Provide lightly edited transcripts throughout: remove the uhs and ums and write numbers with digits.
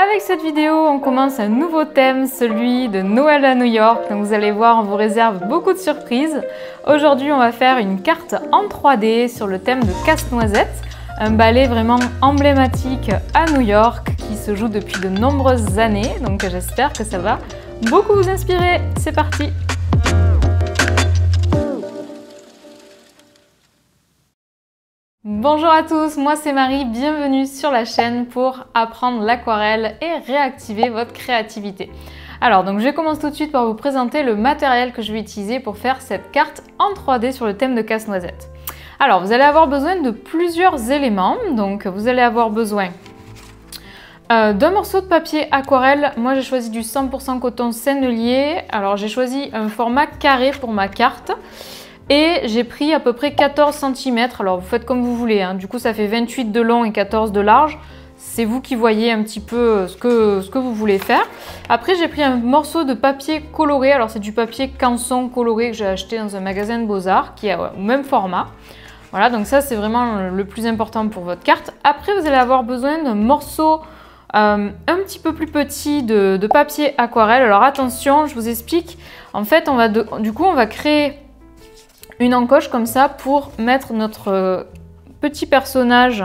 Avec cette vidéo, on commence un nouveau thème, celui de Noël à New York. Donc vous allez voir, on vous réserve beaucoup de surprises. Aujourd'hui, on va faire une carte en 3D sur le thème de Casse-Noisette, un ballet vraiment emblématique à New York qui se joue depuis de nombreuses années. Donc j'espère que ça va beaucoup vous inspirer. C'est parti! Bonjour à tous, moi c'est Marie, bienvenue sur la chaîne pour apprendre l'aquarelle et réactiver votre créativité. Alors donc je commence tout de suite par vous présenter le matériel que je vais utiliser pour faire cette carte en 3D sur le thème de Casse-Noisette. Alors vous allez avoir besoin de plusieurs éléments, donc vous allez avoir besoin d'un morceau de papier aquarelle. Moi j'ai choisi du 100% coton sennelier, alors j'ai choisi un format carré pour ma carte. Et j'ai pris à peu près 14 cm, alors vous faites comme vous voulez, hein. Du coup ça fait 28 de long et 14 de large. C'est vous qui voyez un petit peu ce que vous voulez faire. Après j'ai pris un morceau de papier coloré, alors c'est du papier canson coloré que j'ai acheté dans un magasin de Beaux-Arts qui est au même format. Voilà, donc ça c'est vraiment le plus important pour votre carte. Après vous allez avoir besoin d'un morceau un petit peu plus petit de papier aquarelle. Alors attention, je vous explique. En fait on va créer une encoche comme ça pour mettre notre petit personnage,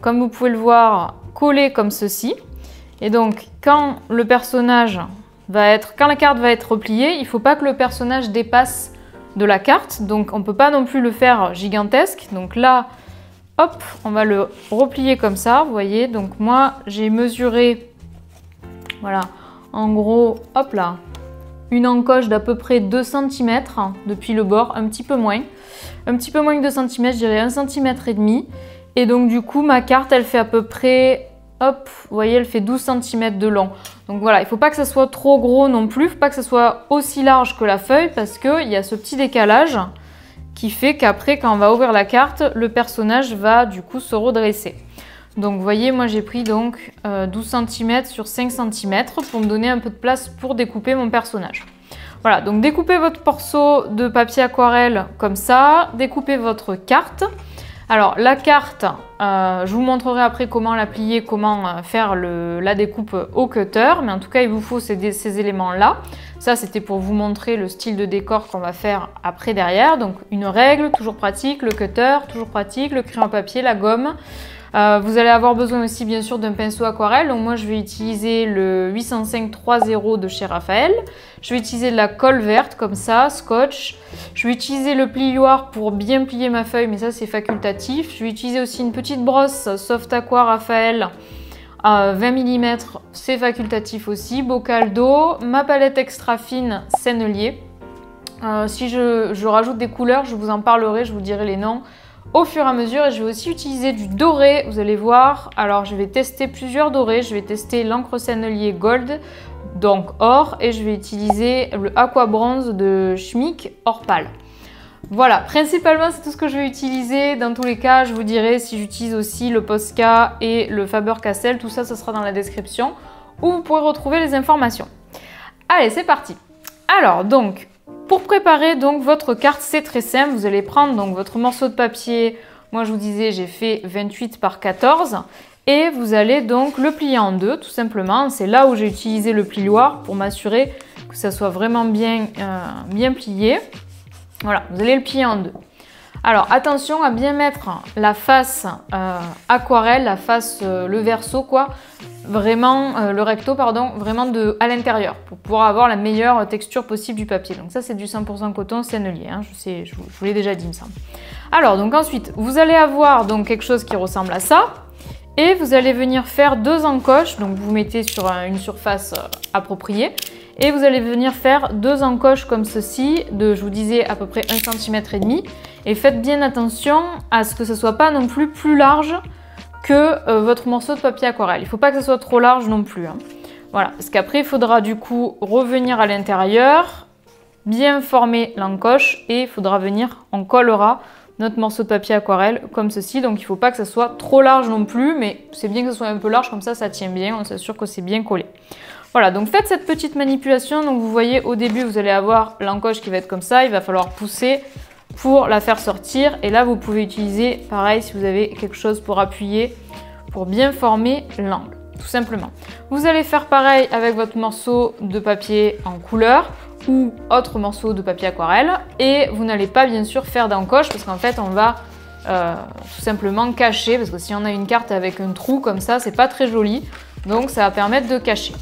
comme vous pouvez le voir, collé comme ceci. Et donc quand la carte va être repliée, il ne faut pas que le personnage dépasse de la carte. Donc on ne peut pas non plus le faire gigantesque. Donc là, hop, on va le replier comme ça, vous voyez. Donc moi j'ai mesuré, voilà, en gros, hop là, une encoche d'à peu près 2 cm depuis le bord, un petit peu moins que 2 cm, je dirais 1,5 cm. Et donc du coup ma carte elle fait à peu près, hop, vous voyez, elle fait 12 cm de long. Donc voilà, il ne faut pas que ça soit trop gros non plus, il ne faut pas que ça soit aussi large que la feuille parce qu'il y a ce petit décalage qui fait qu'après quand on va ouvrir la carte, le personnage va du coup se redresser. Donc vous voyez, moi j'ai pris donc 12 cm sur 5 cm pour me donner un peu de place pour découper mon personnage. Voilà, donc découpez votre morceau de papier aquarelle comme ça, découpez votre carte. Alors la carte, je vous montrerai après comment la plier, comment faire la découpe au cutter, mais en tout cas il vous faut ces éléments-là. Ça c'était pour vous montrer le style de décor qu'on va faire après derrière. Donc une règle, toujours pratique, le cutter, toujours pratique, le crayon à papier, la gomme. Vous allez avoir besoin aussi bien sûr d'un pinceau aquarelle, donc moi je vais utiliser le 805 3.0 de chez Raphaël. Je vais utiliser de la colle verte comme ça, scotch. Je vais utiliser le plioir pour bien plier ma feuille, mais ça c'est facultatif. Je vais utiliser aussi une petite brosse Soft Aqua Raphaël 20 mm, c'est facultatif aussi. Bocal d'eau, ma palette extra fine sennelier. Si je rajoute des couleurs, je vous en parlerai, je vous dirai les noms au fur et à mesure. Et je vais aussi utiliser du doré, vous allez voir. Alors je vais tester plusieurs dorés, je vais tester l'encre sennelier Gold, donc or, et je vais utiliser le Aqua Bronze de Schmick or pâle. Voilà, principalement c'est tout ce que je vais utiliser. Dans tous les cas, je vous dirai si j'utilise aussi le Posca et le Faber-Castell, tout ça, ça sera dans la description où vous pourrez retrouver les informations. Allez, c'est parti. Alors donc, pour préparer donc votre carte, c'est très simple. Vous allez prendre donc votre morceau de papier. Moi, je vous disais, j'ai fait 28 par 14. Et vous allez donc le plier en deux, tout simplement. C'est là où j'ai utilisé le plioir pour m'assurer que ça soit vraiment bien plié. Voilà, vous allez le plier en deux. Alors, attention à bien mettre la face aquarelle, la face, le verso, quoi. Vraiment, le recto, pardon, vraiment à l'intérieur pour pouvoir avoir la meilleure texture possible du papier. Donc ça, c'est du 100% coton sennelier, hein, je vous l'ai déjà dit, il me semble. Alors, donc ensuite, vous allez avoir donc quelque chose qui ressemble à ça. Et vous allez venir faire deux encoches, donc vous mettez sur une surface appropriée. Et vous allez venir faire deux encoches comme ceci, je vous disais à peu près 1,5 cm. Et faites bien attention à ce que ce ne soit pas non plus large que votre morceau de papier aquarelle. Il ne faut pas que ce soit trop large non plus, hein. Voilà, parce qu'après il faudra du coup revenir à l'intérieur, bien former l'encoche et il faudra venir, on collera notre morceau de papier aquarelle comme ceci. Donc il ne faut pas que ça soit trop large non plus, mais c'est bien que ce soit un peu large, comme ça tient bien, on s'assure que c'est bien collé. Voilà, donc faites cette petite manipulation. Donc vous voyez au début vous allez avoir l'encoche qui va être comme ça, il va falloir pousser pour la faire sortir. Et là vous pouvez utiliser pareil si vous avez quelque chose pour appuyer, pour bien former l'angle. tout simplement. Vous allez faire pareil avec votre morceau de papier en couleur ou autre morceau de papier aquarelle et vous n'allez pas bien sûr faire d'encoche parce qu'en fait on va tout simplement cacher, parce que si on a une carte avec un trou comme ça, c'est pas très joli, donc ça va permettre de cacher.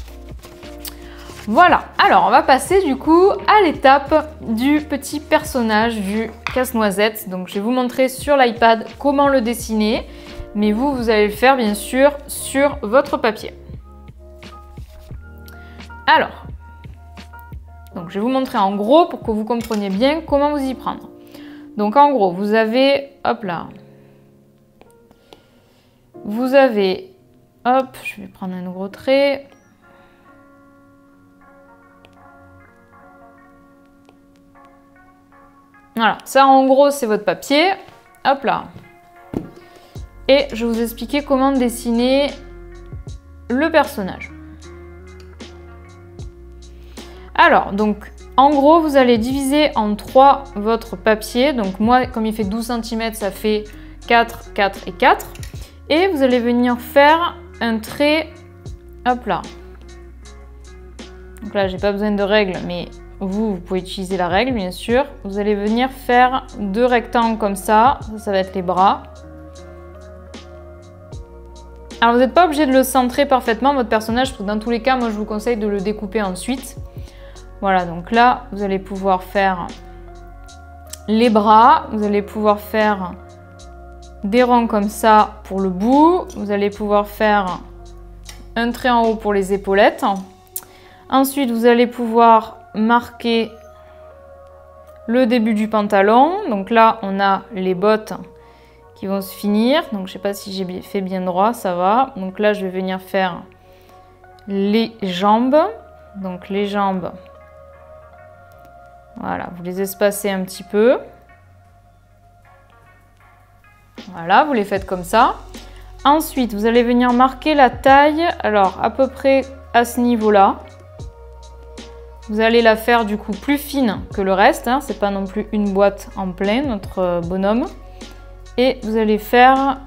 Voilà, alors on va passer du coup à l'étape du petit personnage du casse-noisette. Donc je vais vous montrer sur l'iPad comment le dessiner, mais vous allez le faire bien sûr sur votre papier. Alors, donc je vais vous montrer en gros pour que vous compreniez bien comment vous y prendre. Donc en gros, vous avez, hop là, vous avez, hop, je vais prendre un gros trait. Voilà, ça en gros c'est votre papier, hop là. Et je vais vous expliquer comment dessiner le personnage. Alors, donc en gros, vous allez diviser en 3 votre papier. Donc moi, comme il fait 12 cm, ça fait 4, 4 et 4. Et vous allez venir faire un trait, hop là. Donc là, j'ai pas besoin de règle, mais vous pouvez utiliser la règle, bien sûr. Vous allez venir faire 2 rectangles comme ça. Ça va être les bras. Alors, vous n'êtes pas obligé de le centrer parfaitement, votre personnage, parce que dans tous les cas, moi, je vous conseille de le découper ensuite. Voilà, donc là, vous allez pouvoir faire les bras, vous allez pouvoir faire des ronds comme ça pour le bout, vous allez pouvoir faire un trait en haut pour les épaulettes. Ensuite, vous allez pouvoir marquer le début du pantalon. Donc là, on a les bottes qui vont se finir. Donc, je ne sais pas si j'ai fait bien droit, ça va. Donc là, je vais venir faire les jambes. Donc les jambes... Voilà, vous les espacez un petit peu. Voilà, vous les faites comme ça. Ensuite, vous allez venir marquer la taille, alors à peu près à ce niveau-là. Vous allez la faire du coup plus fine que le reste, hein. C'est pas non plus une boîte en plein, notre bonhomme. Et vous allez faire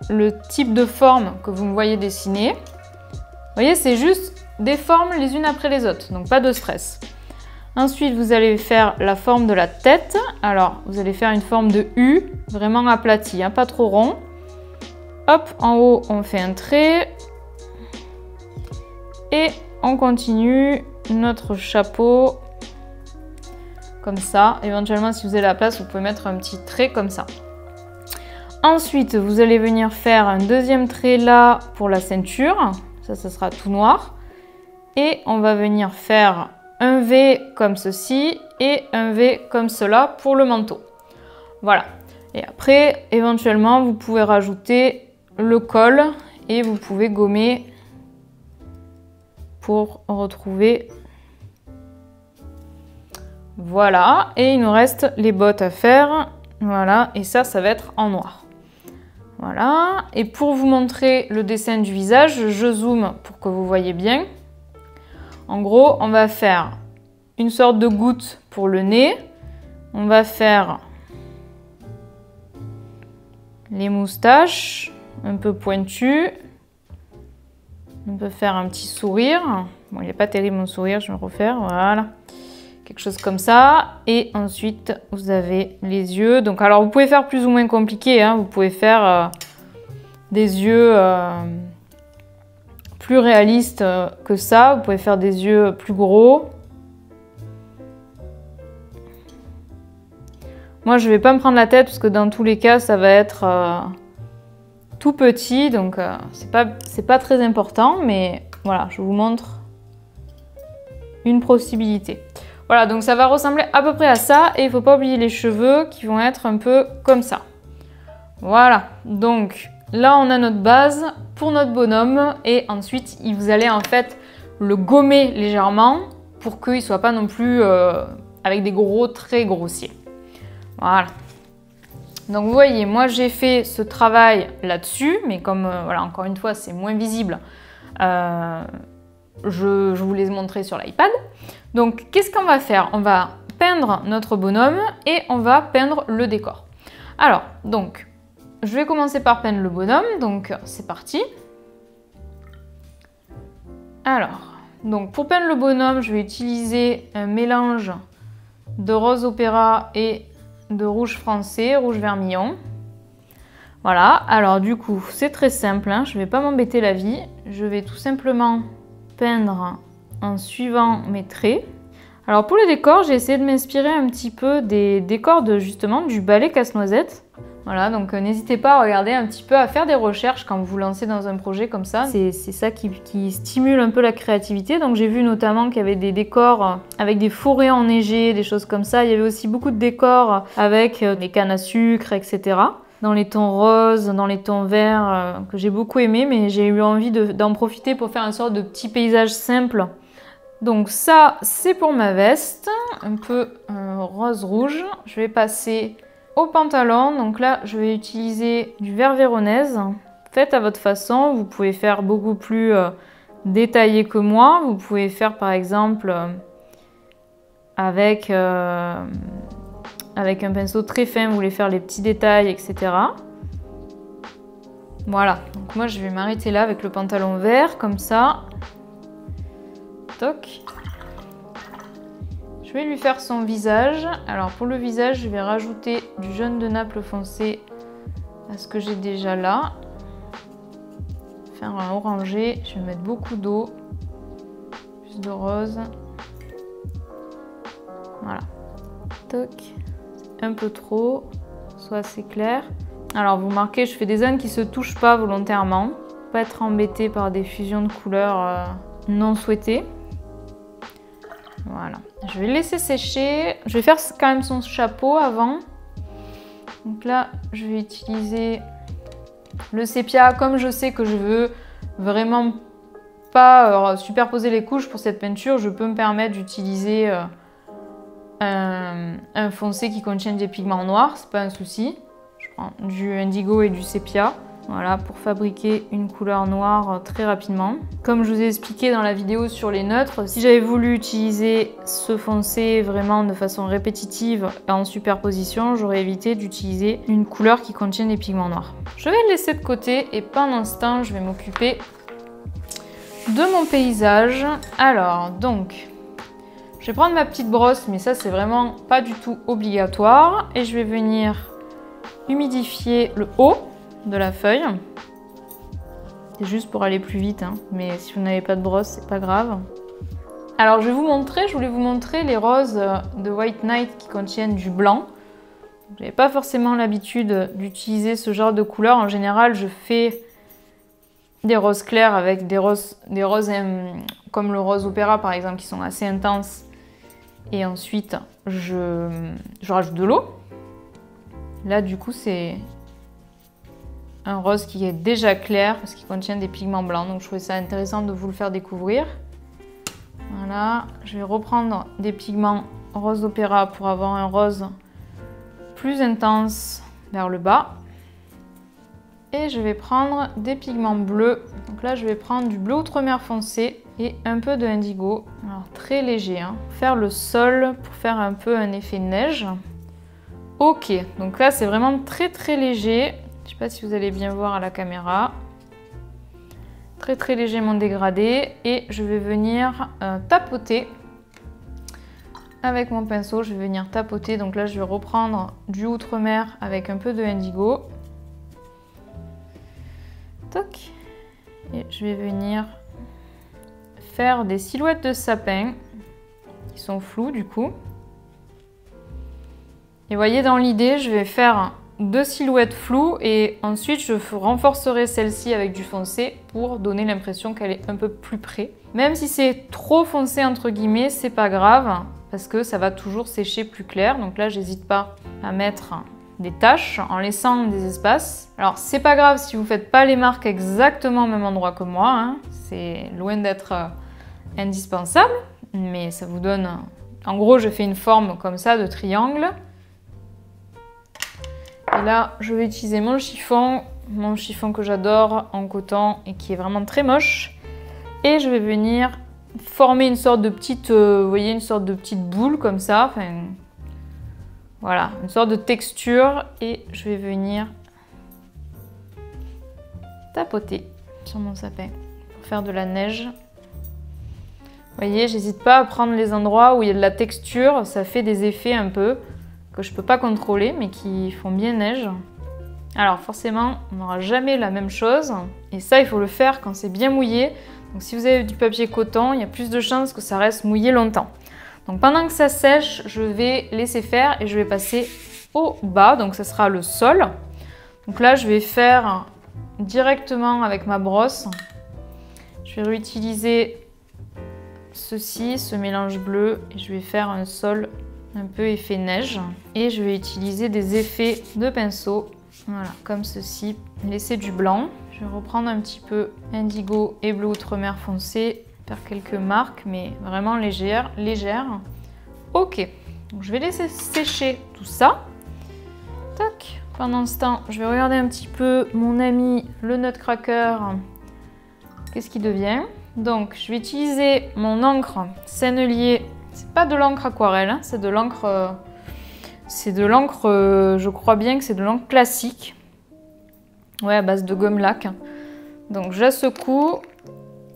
le type de forme que vous me voyez dessiner. Vous voyez, c'est juste des formes les unes après les autres, donc pas de stress. Ensuite, vous allez faire la forme de la tête. Alors, vous allez faire une forme de U, vraiment aplatie, hein, pas trop rond. Hop, en haut, on fait un trait. Et on continue notre chapeau comme ça. Éventuellement, si vous avez la place, vous pouvez mettre un petit trait comme ça. Ensuite, vous allez venir faire un deuxième trait là pour la ceinture. Ça sera tout noir. Et on va venir faire un V comme ceci et un V comme cela pour le manteau. Voilà. Et après, éventuellement, vous pouvez rajouter le col et vous pouvez gommer pour retrouver. Voilà. Et il nous reste les bottes à faire. Voilà. Et ça va être en noir. Voilà. Et pour vous montrer le dessin du visage, je zoome pour que vous voyez bien. En gros, on va faire une sorte de goutte pour le nez. On va faire les moustaches un peu pointues. On peut faire un petit sourire. Bon, il n'est pas terrible mon sourire, je vais le refaire. Voilà. Quelque chose comme ça. Et ensuite, vous avez les yeux. Donc, alors, vous pouvez faire plus ou moins compliqué, hein. Vous pouvez faire des yeux... plus réaliste que ça. Vous pouvez faire des yeux plus gros. Moi, je ne vais pas me prendre la tête parce que dans tous les cas, ça va être tout petit. Donc, c'est pas très important. Mais voilà, je vous montre une possibilité. Voilà, donc ça va ressembler à peu près à ça. Et il ne faut pas oublier les cheveux qui vont être un peu comme ça. Voilà, donc... Là, on a notre base pour notre bonhomme et ensuite, vous allez en fait le gommer légèrement pour qu'il ne soit pas non plus avec des gros traits grossiers. Voilà. Donc, vous voyez, moi, j'ai fait ce travail là-dessus, mais comme, voilà, encore une fois, c'est moins visible, je vous les montrer sur l'iPad. Donc, qu'est-ce qu'on va faire? On va peindre notre bonhomme et on va peindre le décor. Alors, donc... Je vais commencer par peindre le bonhomme, donc c'est parti. Alors, donc pour peindre le bonhomme, je vais utiliser un mélange de rose opéra et de rouge français, rouge vermillon. Voilà, alors du coup, c'est très simple, hein, je ne vais pas m'embêter la vie. Je vais tout simplement peindre en suivant mes traits. Alors pour les décors, j'ai essayé de m'inspirer un petit peu des décors justement du ballet Casse-Noisette. Voilà, donc n'hésitez pas à regarder un petit peu, à faire des recherches quand vous vous lancez dans un projet comme ça. C'est ça qui stimule un peu la créativité. Donc j'ai vu notamment qu'il y avait des décors avec des forêts enneigées, des choses comme ça. Il y avait aussi beaucoup de décors avec des cannes à sucre, etc. Dans les tons roses, dans les tons verts, que j'ai beaucoup aimé, mais j'ai eu envie d'en profiter pour faire une sorte de petit paysage simple. Donc ça, c'est pour ma veste, un peu rose-rouge. Je vais passer au pantalon, donc là je vais utiliser du vert véronèse. Faites à votre façon, vous pouvez faire beaucoup plus détaillé que moi. Vous pouvez faire par exemple avec un pinceau très fin, vous voulez faire les petits détails, etc. Voilà, donc moi je vais m'arrêter là avec le pantalon vert, comme ça. Toc. Je vais lui faire son visage. Alors pour le visage, je vais rajouter du jaune de Naples foncé à ce que j'ai déjà là. Faire un orangé. Je vais mettre beaucoup d'eau. Plus de rose. Voilà. Toc. Un peu trop. Soit assez clair. Alors vous remarquez, je fais des zones qui ne se touchent pas volontairement. Pas être embêté par des fusions de couleurs non souhaitées. Voilà, je vais le laisser sécher. Je vais faire quand même son chapeau avant. Donc là, je vais utiliser le sépia. Comme je sais que je veux vraiment pas superposer les couches pour cette peinture, je peux me permettre d'utiliser un foncé qui contient des pigments noirs, c'est pas un souci. Je prends du indigo et du sépia. Voilà, pour fabriquer une couleur noire très rapidement. Comme je vous ai expliqué dans la vidéo sur les neutres, si j'avais voulu utiliser ce foncé vraiment de façon répétitive en superposition, j'aurais évité d'utiliser une couleur qui contient des pigments noirs. Je vais le laisser de côté et pendant ce temps, je vais m'occuper de mon paysage. Alors, donc, je vais prendre ma petite brosse, mais ça, c'est vraiment pas du tout obligatoire. Et je vais venir humidifier le haut de la feuille. C'est juste pour aller plus vite, hein. Mais si vous n'avez pas de brosse, c'est pas grave. Alors je vais vous montrer, je voulais vous montrer les roses de White Night qui contiennent du blanc. Je n'avais pas forcément l'habitude d'utiliser ce genre de couleur. En général, je fais des roses clairs avec des roses comme le rose opéra par exemple, qui sont assez intenses. Et ensuite, je rajoute de l'eau. Là, du coup, c'est un rose qui est déjà clair parce qu'il contient des pigments blancs. Donc je trouvais ça intéressant de vous le faire découvrir. Voilà, je vais reprendre des pigments rose opéra pour avoir un rose plus intense vers le bas. Et je vais prendre des pigments bleus. Donc là je vais prendre du bleu outremer foncé et un peu de indigo. Alors très léger, hein. Faire le sol pour faire un peu un effet neige. Ok, donc là c'est vraiment très très léger. Je ne sais pas si vous allez bien voir à la caméra. Très très léger mon dégradé. Et je vais venir tapoter. Avec mon pinceau, je vais venir tapoter. Donc là, je vais reprendre du outremer avec un peu de indigo. Toc. Et je vais venir faire des silhouettes de sapin qui sont floues du coup. Et vous voyez, dans l'idée, je vais faire 2 silhouettes floues et ensuite je renforcerai celle-ci avec du foncé pour donner l'impression qu'elle est un peu plus près. Même si c'est trop foncé entre guillemets, c'est pas grave parce que ça va toujours sécher plus clair. Donc là, j'hésite pas à mettre des taches en laissant des espaces. Alors c'est pas grave si vous faites pas les marques exactement au même endroit que moi, hein. C'est loin d'être indispensable, mais ça vous donne... En gros, je fais une forme comme ça de triangle. Et là, je vais utiliser mon chiffon que j'adore en coton et qui est vraiment très moche. Et je vais venir former une sorte de petite, vous voyez, une sorte de petite boule comme ça. Enfin, voilà, une sorte de texture. Et je vais venir tapoter sur mon sapin pour faire de la neige. Vous voyez, j'hésite pas à prendre les endroits où il y a de la texture, ça fait des effets un peu que je peux pas contrôler, mais qui font bien neige. Alors forcément, on n'aura jamais la même chose, et ça, il faut le faire quand c'est bien mouillé. Donc si vous avez du papier coton, il y a plus de chances que ça reste mouillé longtemps. Donc pendant que ça sèche, je vais laisser faire et je vais passer au bas, donc ça sera le sol. Donc là, je vais faire directement avec ma brosse. Je vais réutiliser ceci, ce mélange bleu, et je vais faire un sol un peu effet neige. Et je vais utiliser des effets de pinceau, voilà, comme ceci, laisser du blanc. Je vais reprendre un petit peu indigo et bleu outre-mer foncé, faire quelques marques, mais vraiment légères. Ok, donc je vais laisser sécher tout ça. Tac. Pendant ce temps, je vais regarder un petit peu mon ami le Nutcracker. Qu'est-ce qu'il devient? Donc, je vais utiliser mon encre Sennelier. C'est pas de l'encre aquarelle, hein, c'est de l'encre. Je crois bien que c'est de l'encre classique. Ouais, à base de gomme lac. Donc, je la secoue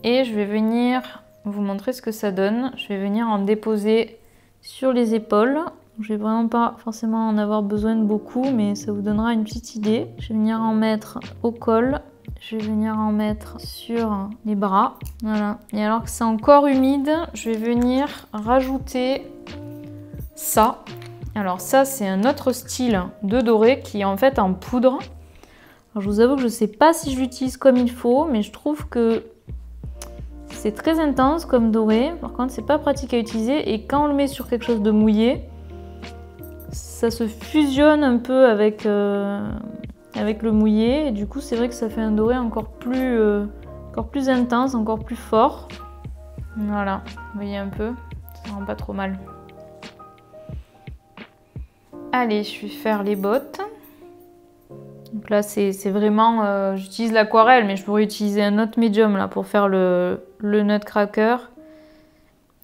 et je vais venir vous montrer ce que ça donne. Je vais venir en déposer sur les épaules. Je vais vraiment pas forcément en avoir besoin de beaucoup, mais ça vous donnera une petite idée. Je vais venir en mettre au col. Je vais venir en mettre sur les bras. Voilà. Et alors que c'est encore humide, je vais venir rajouter ça. Alors ça, c'est un autre style de doré qui est en fait en poudre. Alors, je vous avoue que je ne sais pas si je l'utilise comme il faut, mais je trouve que c'est très intense comme doré. Par contre, c'est pas pratique à utiliser. Et quand on le met sur quelque chose de mouillé, ça se fusionne un peu avec le mouillé. Et du coup, c'est vrai que ça fait un doré encore plus intense, encore plus fort. Voilà, vous voyez un peu, ça rend pas trop mal. Allez, je vais faire les bottes. Donc là, c'est vraiment... j'utilise l'aquarelle, mais je pourrais utiliser un autre médium là, pour faire le Nutcracker.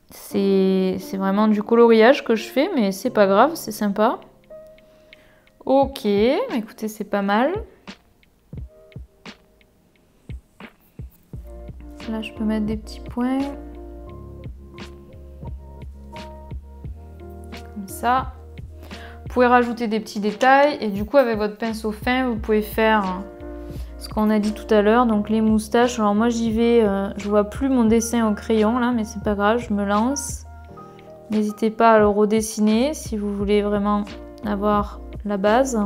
C'est vraiment du coloriage que je fais, mais c'est pas grave, c'est sympa. Ok, écoutez, c'est pas mal. Là, je peux mettre des petits points. Comme ça. Vous pouvez rajouter des petits détails et du coup avec votre pinceau fin vous pouvez faire ce qu'on a dit tout à l'heure, donc les moustaches. Alors moi j'y vais, je vois plus mon dessin au crayon là, mais c'est pas grave, je me lance. N'hésitez pas à le redessiner si vous voulez vraiment avoir la base.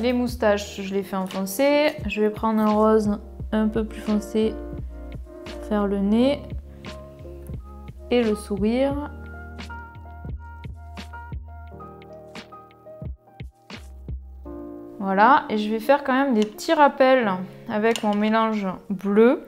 Les moustaches, je les fais en foncé. Je vais prendre un rose un peu plus foncé pour faire le nez. Et le sourire. Voilà, et je vais faire quand même des petits rappels avec mon mélange bleu.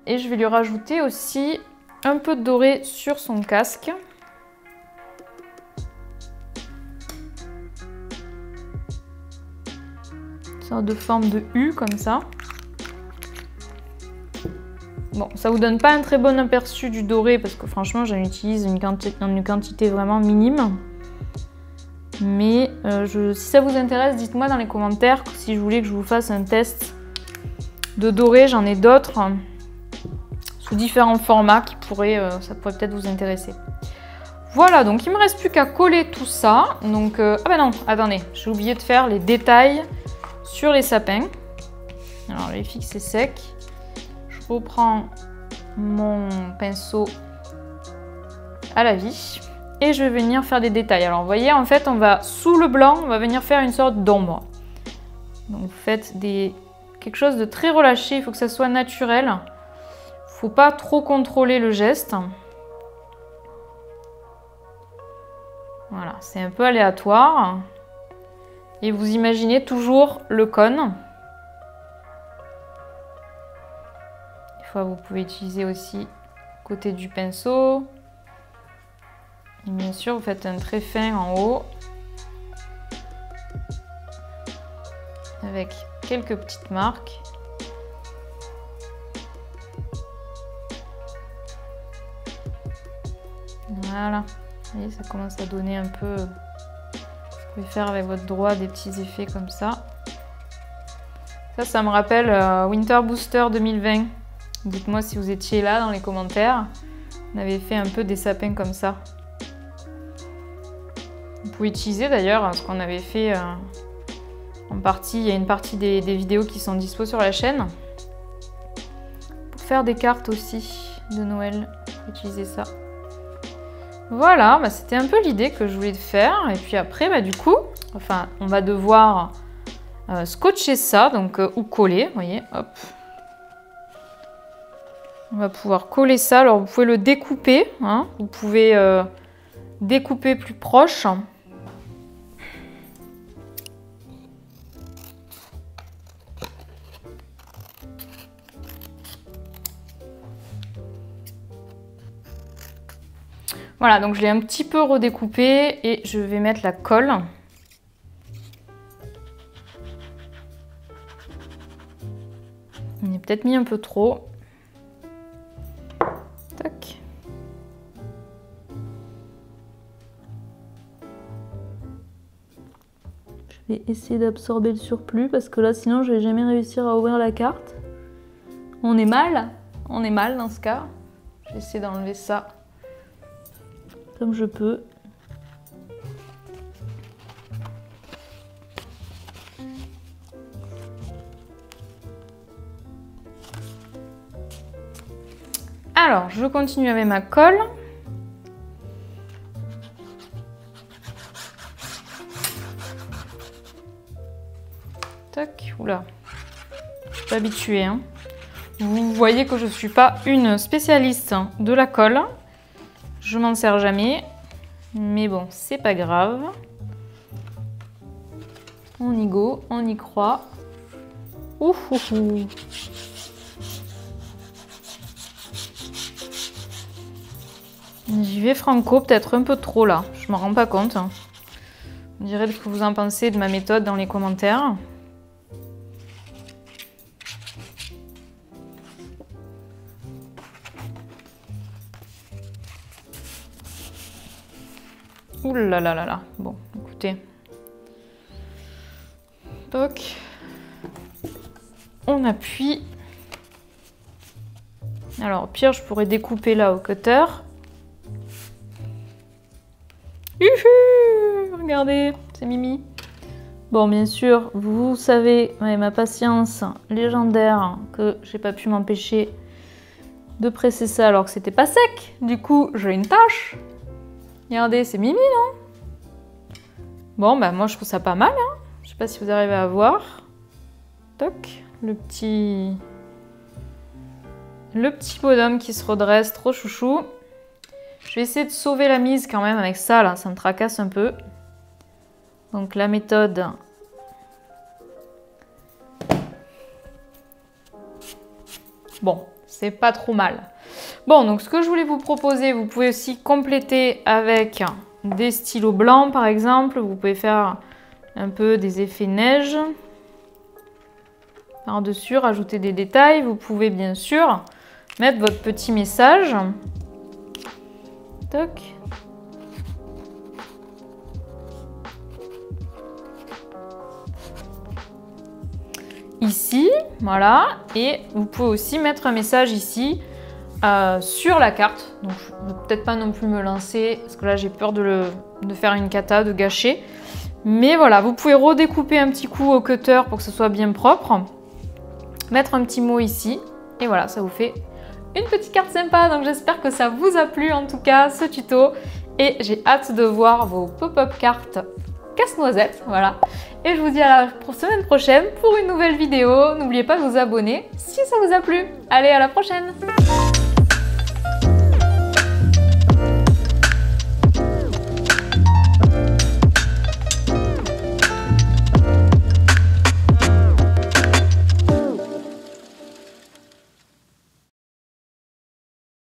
Et je vais lui rajouter aussi un peu de doré sur son casque. Sorte de forme de U comme ça. Bon, ça vous donne pas un très bon aperçu du doré parce que franchement j'en utilise une quantité vraiment minime. Mais si ça vous intéresse, dites-moi dans les commentaires si je voulais que je vous fasse un test de doré. J'en ai d'autres sous différents formats qui ça pourrait peut-être vous intéresser. Voilà, donc il me reste plus qu'à coller tout ça. Donc, ah ben non, attendez, j'ai oublié de faire les détails sur les sapins. Alors les fixes c'est sec. Je reprends mon pinceau à la vie et je vais venir faire des détails. Alors vous voyez, en fait on va sous le blanc, on va venir faire une sorte d'ombre. Donc vous faites quelque chose de très relâché, il faut que ça soit naturel. Il ne faut pas trop contrôler le geste. Voilà, c'est un peu aléatoire. Et vous imaginez toujours le cône. Des fois, vous pouvez utiliser aussi côté du pinceau. Et bien sûr, vous faites un trait fin en haut. Avec quelques petites marques. Voilà. Vous voyez, ça commence à donner un peu... Vous pouvez faire avec votre doigt des petits effets comme ça. Ça me rappelle Winter Booster 2020. Dites-moi si vous étiez là dans les commentaires. On avait fait un peu des sapins comme ça. Vous pouvez utiliser d'ailleurs ce qu'on avait fait en partie. Il y a une partie des vidéos qui sont dispo sur la chaîne. Pour faire des cartes aussi de Noël, utiliser ça. Voilà, bah, c'était un peu l'idée que je voulais faire. Et puis après, bah, du coup, enfin, on va devoir scotcher ça, donc ou coller, vous voyez, hop. On va pouvoir coller ça. Alors, vous pouvez le découper, hein, vous pouvez découper plus proche. Voilà, donc je l'ai un petit peu redécoupé et je vais mettre la colle. On a peut-être mis un peu trop. Tac. Je vais essayer d'absorber le surplus parce que là, sinon, je vais jamais réussir à ouvrir la carte. On est mal dans ce cas. Je vais essayer d'enlever ça comme je peux. Alors, je continue avec ma colle. Tac, oula. Je suis pas habituée, hein. Vous voyez que je ne suis pas une spécialiste de la colle. Je m'en sers jamais. Mais bon, c'est pas grave. On y go, on y croit. Ouh, ouh, ouh. J'y vais franco, peut-être un peu trop là. Je m'en rends pas compte. Vous me direz ce que vous en pensez de ma méthode dans les commentaires. Ouh là là là là. Bon, écoutez. Toc. On appuie. Alors, au pire, je pourrais découper là au cutter. Regardez, c'est Mimi. Bon, bien sûr, vous savez, ouais, ma patience légendaire, que j'ai pas pu m'empêcher de presser ça alors que c'était pas sec. Du coup, j'ai une tache. Regardez, c'est Mimi, non? Bon, bah moi, je trouve ça pas mal. Hein. Je sais pas si vous arrivez à voir. Toc, le petit bonhomme qui se redresse, trop chouchou. Je vais essayer de sauver la mise quand même avec ça, là, ça me tracasse un peu. Donc la méthode... Bon, c'est pas trop mal. Bon, donc ce que je voulais vous proposer, vous pouvez aussi compléter avec des stylos blancs par exemple. Vous pouvez faire un peu des effets neige par-dessus, rajouter des détails. Vous pouvez bien sûr mettre votre petit message. Toc. Ici, voilà, et vous pouvez aussi mettre un message ici sur la carte. Donc je ne vais peut-être pas non plus me lancer, parce que là j'ai peur de faire une cata, de gâcher. Mais voilà, vous pouvez redécouper un petit coup au cutter pour que ce soit bien propre. Mettre un petit mot ici, et voilà, ça vous fait une petite carte sympa. Donc j'espère que ça vous a plu en tout cas, ce tuto. Et j'ai hâte de voir vos pop-up cartes casse-noisette, voilà. Et je vous dis à la semaine prochaine pour une nouvelle vidéo. N'oubliez pas de vous abonner si ça vous a plu. Allez, à la prochaine!